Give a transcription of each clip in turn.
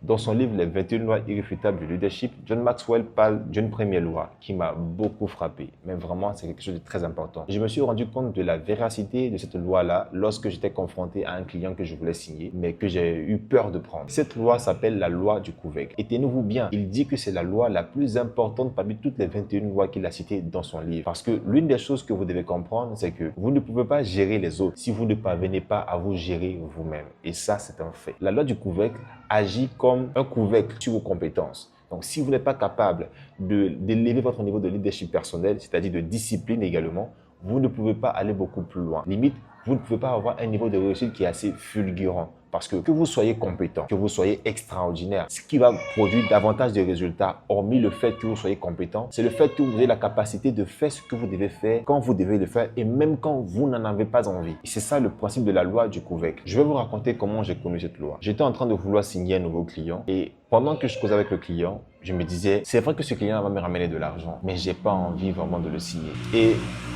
Dans son livre Les 21 lois irréfutables du leadership, John Maxwell parle d'une première loi qui m'a beaucoup frappé. Mais vraiment, c'est quelque chose de très important. Je me suis rendu compte de la véracité de cette loi-là lorsque j'étais confronté à un client que je voulais signer, mais que j'ai eu peur de prendre. Cette loi s'appelle la loi du couvercle. Et tenez-vous bien, il dit que c'est la loi la plus importante parmi toutes les 21 lois qu'il a citées dans son livre. Parce que l'une des choses que vous devez comprendre, c'est que vous ne pouvez pas gérer les autres si vous ne parvenez pas à vous gérer vous-même. Et ça, c'est un fait. La loi du couvercle agit comme un couvercle sur vos compétences. Donc, si vous n'êtes pas capable d'élever votre niveau de leadership personnel, c'est-à-dire de discipline également, vous ne pouvez pas aller beaucoup plus loin. Limite, vous ne pouvez pas avoir un niveau de réussite qui est assez fulgurant. Parce que vous soyez compétent, que vous soyez extraordinaire, ce qui va produire davantage de résultats, hormis le fait que vous soyez compétent, c'est le fait que vous ayez la capacité de faire ce que vous devez faire quand vous devez le faire et même quand vous n'en avez pas envie. Et c'est ça le principe de la loi du couvercle. Je vais vous raconter comment j'ai connu cette loi. J'étais en train de vouloir signer un nouveau client et pendant que je causais avec le client, je me disais, c'est vrai que ce client va me ramener de l'argent, mais j'ai pas envie vraiment de le signer. Et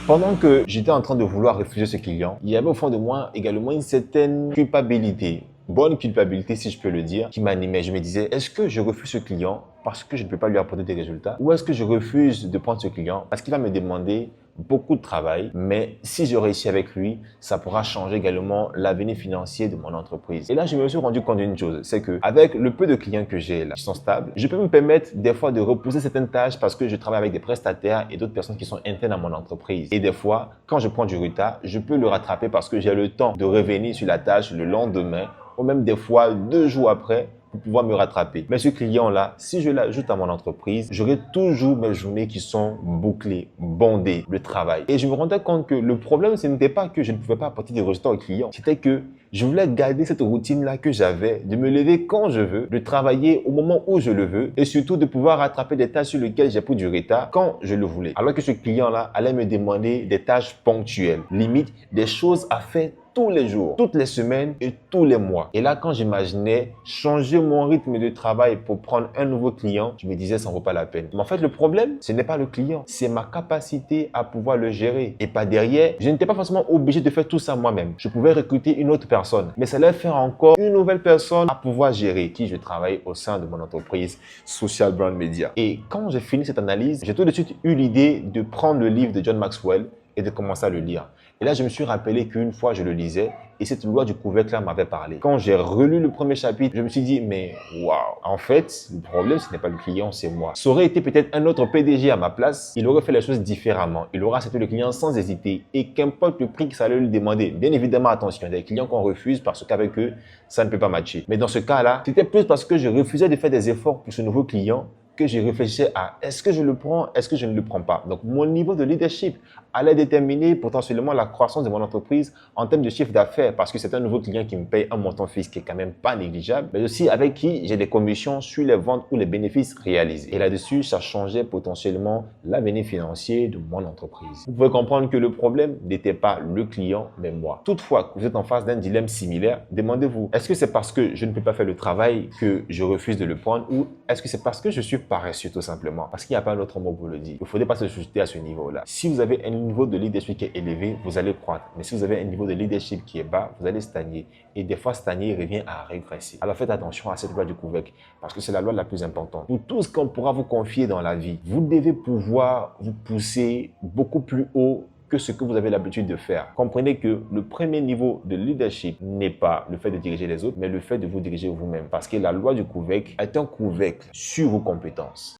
pendant que j'étais en train de vouloir refuser ce client, il y avait au fond de moi également une certaine culpabilité, bonne culpabilité si je peux le dire, qui m'animait. Je me disais, est-ce que je refuse ce client parce que je ne peux pas lui apporter des résultats ou est-ce que je refuse de prendre ce client parce qu'il va me demander beaucoup de travail, mais si je réussis avec lui, ça pourra changer également l'avenir financier de mon entreprise. Et là, je me suis rendu compte d'une chose, c'est que avec le peu de clients que j'ai là, qui sont stables, je peux me permettre des fois de repousser certaines tâches parce que je travaille avec des prestataires et d'autres personnes qui sont internes à mon entreprise. Et des fois, quand je prends du retard, je peux le rattraper parce que j'ai le temps de revenir sur la tâche le lendemain ou même des fois 2 jours après pour pouvoir me rattraper. Mais ce client-là, si je l'ajoute à mon entreprise, j'aurai toujours mes journées qui sont bouclées, bondées de travail. Et je me rendais compte que le problème, ce n'était pas que je ne pouvais pas apporter des résultats aux clients. C'était que je voulais garder cette routine-là que j'avais, de me lever quand je veux, de travailler au moment où je le veux et surtout de pouvoir rattraper des tâches sur lesquelles j'ai pris du retard quand je le voulais. Alors que ce client-là allait me demander des tâches ponctuelles, limite des choses à faire tous les jours, toutes les semaines et tous les mois. Et là, quand j'imaginais changer mon rythme de travail pour prendre un nouveau client, je me disais, ça ne vaut pas la peine. Mais en fait, le problème, ce n'est pas le client, c'est ma capacité à pouvoir le gérer. Et pas derrière, je n'étais pas forcément obligé de faire tout ça moi-même. Je pouvais recruter une autre personne, mais ça allait faire encore une nouvelle personne à pouvoir gérer, qui je travaille au sein de mon entreprise Social Brand Media. Et quand j'ai fini cette analyse, j'ai tout de suite eu l'idée de prendre le livre de John Maxwell et de commencer à le lire. Et là, je me suis rappelé qu'une fois, je le lisais et cette loi du couvercle-là m'avait parlé. Quand j'ai relu le premier chapitre, je me suis dit, mais waouh, en fait, le problème, ce n'est pas le client, c'est moi. Ça aurait été peut-être un autre PDG à ma place, il aurait fait les choses différemment. Il aurait accepté le client sans hésiter et qu'importe le prix que ça allait lui demander. Bien évidemment, attention, il y a des clients qu'on refuse parce qu'avec eux, ça ne peut pas matcher. Mais dans ce cas-là, c'était plus parce que je refusais de faire des efforts pour ce nouveau client que je réfléchissais à est-ce que je le prends, est-ce que je ne le prends pas. Donc, mon niveau de leadership allait déterminer potentiellement la croissance de mon entreprise en termes de chiffre d'affaires parce que c'est un nouveau client qui me paye un montant fixe qui est quand même pas négligeable, mais aussi avec qui j'ai des commissions sur les ventes ou les bénéfices réalisés. Et là-dessus, ça changeait potentiellement l'avenir financier de mon entreprise. Vous pouvez comprendre que le problème n'était pas le client, mais moi. Toutefois, que vous êtes en face d'un dilemme similaire, demandez-vous, est-ce que c'est parce que je ne peux pas faire le travail que je refuse de le prendre ou est-ce que c'est parce que je suis paresseux tout simplement? Parce qu'il n'y a pas un autre mot pour le dire. Il ne faudrait pas se jeter à ce niveau-là. Si vous avez un niveau de leadership qui est élevé, vous allez croître. Mais si vous avez un niveau de leadership qui est bas, vous allez stagner. Et des fois, stagner revient à régresser. Alors faites attention à cette loi du couvercle parce que c'est la loi la plus importante. Pour tout ce qu'on pourra vous confier dans la vie, vous devez pouvoir vous pousser beaucoup plus haut que ce que vous avez l'habitude de faire. Comprenez que le premier niveau de leadership n'est pas le fait de diriger les autres, mais le fait de vous diriger vous-même. Parce que la loi du couvercle est un couvercle sur vos compétences.